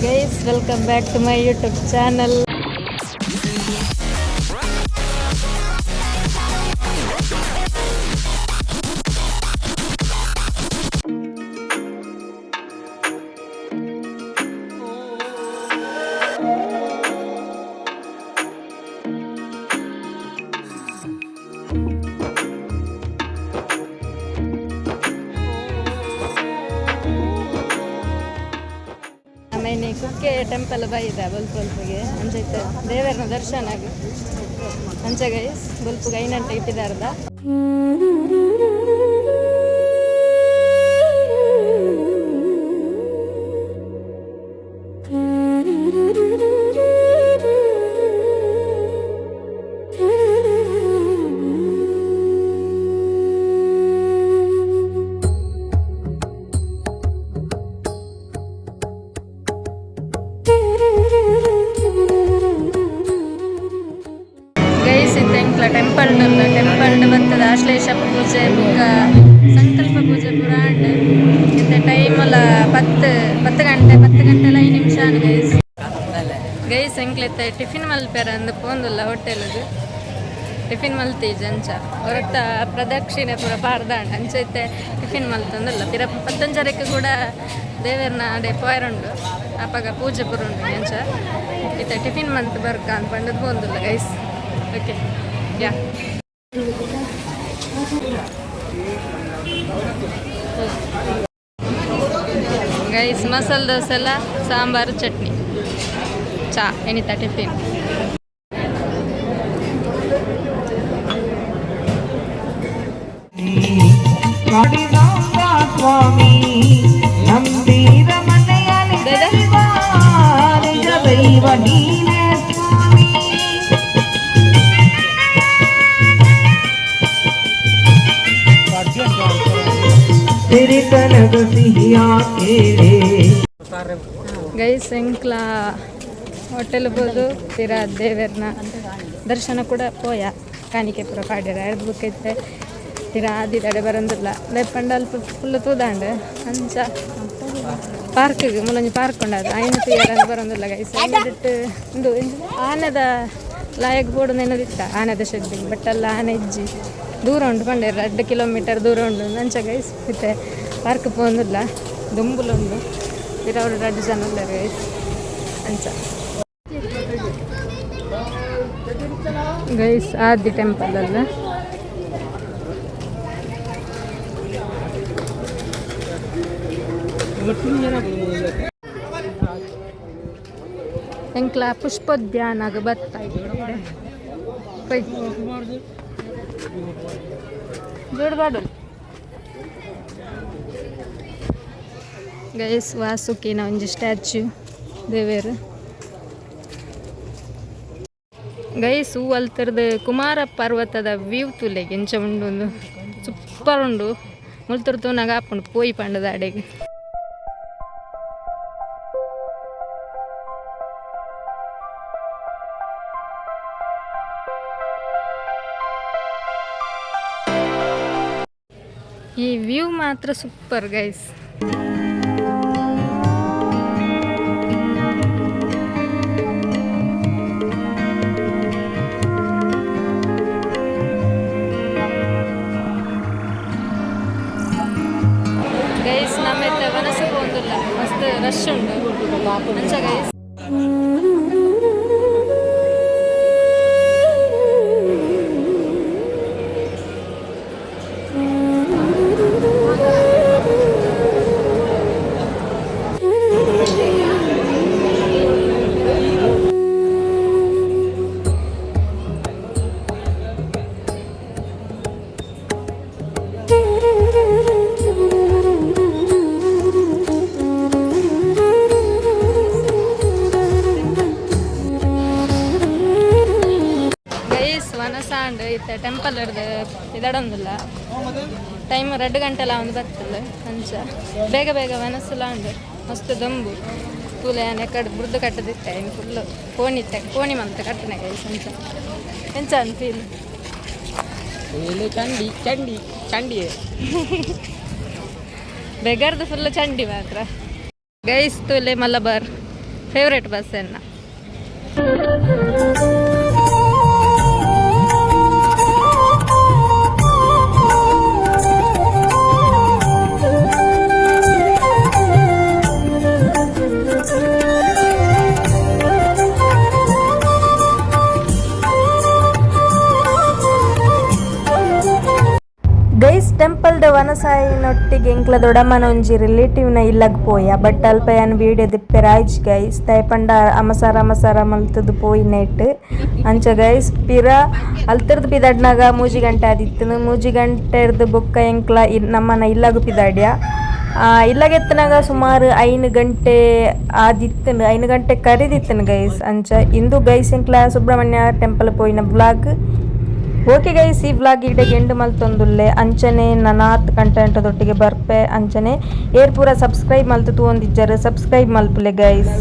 Guys, welcome back to my YouTube channel. ಮೈನೆ Kukke temple ಬೈದ ಬಲ್ಪಲ್ಪಿಗೆ ಅಂಚೈತೆ ದೇವರನ ದರ್ಶನ ಆಗಿ ಅಂಚ ಗೈಸ್ ಬಲ್ಪಿಗೆ 5 ಗಂಟೆ ಇಟ್ಟಿದ್ದಾರ್ದ ಟೆಂಪಲ್ ಬರ್ತದೆ ಆಶ್ಲೇಷ ಪೂಜೆ ಬುಕ್ಕ ಸಂಕಲ್ಪ ಪೂಜೆ ಪುರಾಣ ಮತ್ತು ಟೈಮಲ್ಲ 10 ಗಂಟೆ 5 ನಿಮಿಷ ಗೈಸ್ ಎಂಕ್ಲೆತ್ತೆ ಟಿಫಿನ್ ಮಲ್ಪೇರ ಅಂದು ಪೋಂದುಲ್ಲ ಹೋಟೆಲ್ದು ಟಿಫಿನ್ ಮಲ್ತೀಜ್ ಅಂಚ ಹೊರತ ಪ್ರದಕ್ಷಿಣೆ ಪೂರ ಪಾರ್ದಾಂಡ್ ಅಂಚೈತೆ ಟಿಫಿನ್ ಮಲ್ತಂದಲ್ಲ ಪಿರ ಪತ್ತಂಜರಕ್ಕೆ ಕೂಡ ದೇವರನ್ನ ಅಡೆ ಪೋಯರುಂಡು ಅಪ್ಪಾಗ ಪೂಜೆ ಪುರುಂಡು ಅಂಚ ಇತ್ತೆ ಟಿಫಿನ್ ಮಲ್ತ್ ಬರ್ಕ ಅಂತ ಪಂಡದು ಪೋಂದುಲ್ಲ guys okay yeah guys masala dosa ಎಲ್ಲ ಸಾಂಬಾರು ಚಟ್ನಿ ಚಾ ಎನಿತಾ ಟಿಫಿನ್ ಸ್ವಾಮಿ ನಂಬಿದ ಮನೆಯಲ್ಲಿ ದೈವ ನೀನೇ ಸ್ವಾಮಿ ಗೈಸ್ ಎಂಕ್ಲ ಹೋಟೆಲ್ ಬೋದು ತೀರ ದೇವರನ ದರ್ಶನ ಕೂಡ ಪೋಯ ಕಾಣಿಕೆ ಪೂರ ಪಾಡ್ಯಾರ ಎಡ್ದು ಬುಕ್ ಐತೆ ತೀರ ಆದಿದಾಡೆ ಬರೋದಿಲ್ಲ ಲೆಪ್ಪಂಡು ಅಲ್ಪ ಫುಲ್ ತೂದಾಂಡ್ ಅಂಚ ಪಾರ್ಕಿಗೆ ಮುಲಂಜಿ ಪಾರ್ಕ್ ಉಂಡದು ಐನು ತೀರ ಬರೋದಿಲ್ಲ ಗೈಸ್ ಬಿಟ್ಟು ಒಂದು ಆನೆದ ಲಾಯಕ್ ಬೋರ್ಡು ನೆನದಿತ್ತ ಆನೆದ ಶೆಡ್ಡಿಗೆ ಬಟ್ ಅಲ್ಲ ಆನೆ ಇಜ್ಜಿ ದೂರ ಉಂಟು ಪಂಡೆ 2 ಕಿಲೋಮೀಟರ್ ದೂರ ಉಂಟು ಅಂಚ ಗೈಸ್ ಮತ್ತೆ ಪಾರ್ಕ್ ಪೋಂದಿಲ್ಲ ದುಂಬುಲುಂಡು ತೀರ ಅವರು 2 ಜನ ಉಳ್ಳಾರ ಗೈಸ್ ಅಂಚ ಗೈಸ್ ಆದಿ ಟೆಂಪಲ್ ಅಲ್ಲ ಎಂಕ್ಲ ಪುಷ್ಪೋದ್ಯಾನಾಗ ಬರ್ತಾ ಇದ್ದಾರೆ ಜೋಡ್ಬಾಡು ಗೈಸ್ ವಾಸುಕಿನ ಒಂಜಿ ಸ್ಟ್ಯಾಚ್ಯೂ ದೇವೇರು ಗೈಸ್ ಹೂ ಅಲ್ತರದ ಕುಮಾರ ಪರ್ವತದ ವ್ಯೂ ತುಲೆಗೆ ಎಂಚ ಉಂಡು ಒಂದು ಸೂಪರ್ ಉಂಡು ಮುಲ್ತುರ್ ತೂನಾಗ ಹಾಕೊಂಡು ಪೋಯಿ ಪಂಡದ ಅಡೆಗೆ ಈ ವ್ಯೂ ಮಾತ್ರ ಸೂಪರ್ ಗೈಸ್ ಗೈಸ್ ನಮ್ಮೆತ್ತ ವನಸ ಪೋಂದಿಲ್ಲ ಮಸ್ತ್ ರಶ್ ಉಂಡು ಅಂಚ ಗೈಸ್ ವನಸಾಂಡ್ ಇತ್ತೆ ಟೆಂಪಲ್ ಹಿಡ್ದು ಇದಡೊಂದಿಲ್ಲ ಟೈಮ್ 2 ಗಂಟೆಲ್ಲ ಒಂದು ಬರ್ತಲ್ಲ ಅಂಚ ಬೇಗ ಬೇಗ ವನಸ್ಸಲ್ಲ ಉಂಡು ಮಸ್ತ್ ದೊಂಬು ತೂಲೆ ನೆಕ್ಕಡು ಬುರ್ದು ಕಟ್ಟದಿತ್ತೆ ಇನ್ನು ಫುಲ್ಲು ಕೋಣಿ ಮಂತ ಕಟ್ಟನೆ ಗೈಸ್ ಅಂಚ ಎಂಚ ಅನ್ಫೀಲ್ ಚಂಡಿ ಬೆಗರ್ದು ಫುಲ್ ಚಂಡಿ ಮಾತ್ರ ಗೈಸ್ ತೂಲೆ ಮಲಬಾರ್ ಫೇವ್ರೇಟ್ ಬಸ್ ಎನ್ನ. ಗೈಸ್ ಟೆಂಪಲ್ದ ವನಸಾಯಿನೊಟ್ಟಿಗೆ ಎಂಕ್ಲ ದೊಡಮ್ಮನ ಒಂಜಿ ರಿಲೇಟಿವ್ನ ಇಲ್ಲಗ್ ಪೋಯ ಬಟ್ ಅಲ್ಪ ಯಾನ್ ವೀಡಿಯೋ ದಿಪ್ಪೆ ರಾಯ್ಜ್ ಗೈಸ್ ತೈಪಂಡ ಅಮಸಾರ ಮಲ್ತದು ಪೋಯಿನೆಟ್ ಅಂಚ ಗೈಸ್ ಪಿರ ಅಲ್ತಿರ್ದು ಪಿದಾಡ್ನಾಗ 3 ಗಂಟೆ ಆದಿತ್ತು. 3 ಗಂಟೆ ಇರ್ದು ಬೊಕ್ಕ ಎಂಕ್ಲ ನಮ್ಮನ ಇಲ್ಲಗು ಪಿದಾಡ್ಯ ಇಲ್ಲಗೆತ್ತನಾಗ ಸುಮಾರು 5 ಗಂಟೆ ಆದಿತ್ತನು 5 ಗಂಟೆ ಕರೆದಿತ್ತನು ಗೈಸ್. ಅಂಚ ಇಂದು ಗೈಸ್ ಎಂಕ್ಲ ಸುಬ್ರಹ್ಮಣ್ಯ ಟೆಂಪಲ್ ಪೋಯಿನ ಬ್ಲಾಗ್. ಓಕೆ ಗೈಸ್, ಈ ವ್ಲಾಗ್ ಇಡೆಗೆ ಎಂಡ್ ಮಲ್ತೊಂದುಲ್ಲೆ ಅಂಚನೆ ನನಾತ್ ಕಂಟೆಂಟ್ ದೊಟ್ಟಿಗೆ ಬರ್ಪೆ ಅಂಚನೆ ಏರ್ ಪೂರ ಸಬ್ಸ್ಕ್ರೈಬ್ ಮಲ್ತು ತೂಂದಿಜ್ಜರು ಸಬ್ಸ್ಕ್ರೈಬ್ ಮಲ್ಪುಲೆ ಗೈಸ್.